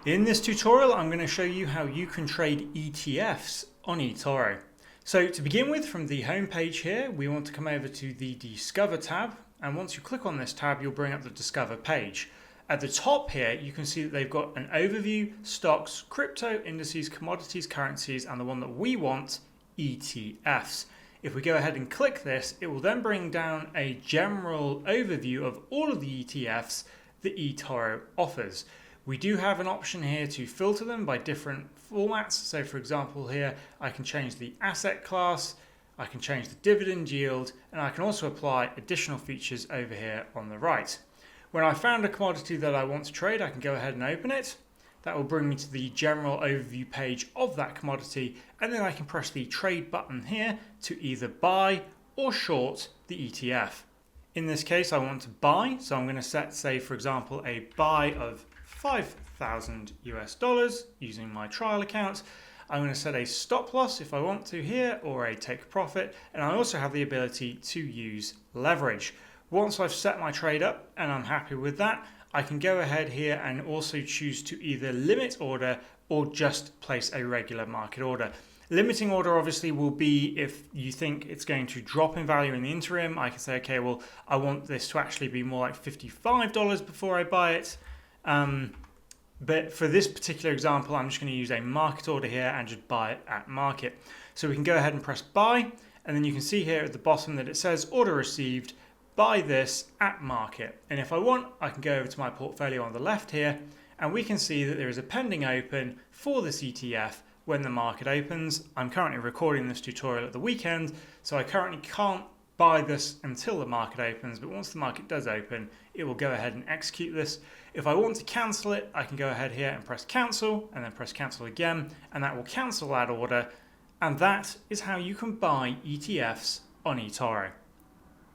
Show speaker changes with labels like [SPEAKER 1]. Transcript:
[SPEAKER 1] In this tutorial, I'm going to show you how you can trade ETFs on eToro. So to begin with, from the home page here, we want to come over to the Discover tab. And once you click on this tab, you'll bring up the Discover page. At the top here, you can see that they've got an overview, stocks, crypto, indices, commodities, currencies, and the one that we want, ETFs. If we go ahead and click this, it will then bring down a general overview of all of the ETFs that eToro offers. We do have an option here to filter them by different formats. So for example here, I can change the asset class, I can change the dividend yield, and I can also apply additional features over here on the right. When I found a commodity that I want to trade, I can go ahead and open it. That will bring me to the general overview page of that commodity, and then I can press the trade button here to either buy or short the ETF. In this case, I want to buy, so I'm going to set, say for example, a buy of $5,000 US using my trial account. I'm going to set a stop loss if I want to here, or a take profit, and I also have the ability to use leverage. Once I've set my trade up and I'm happy with that, I can go ahead here and also choose to either limit order or just place a regular market order. Limiting order obviously will be if you think it's going to drop in value in the interim. I can say, okay, well, I want this to actually be more like $55 before I buy it. But for this particular example, I'm just going to use a market order here and just buy it at market. So we can go ahead and press buy, and then you can see here at the bottom that it says order received, buy this at market. And if I want, I can go over to my portfolio on the left here, and we can see that there is a pending open for this ETF when the market opens. I'm currently recording this tutorial at the weekend, so I currently can't buy this until the market opens, but once the market does open, it will go ahead and execute this. If I want to cancel it, I can go ahead here and press cancel, and then press cancel again, and that will cancel that order. And that is how you can buy ETFs on eToro.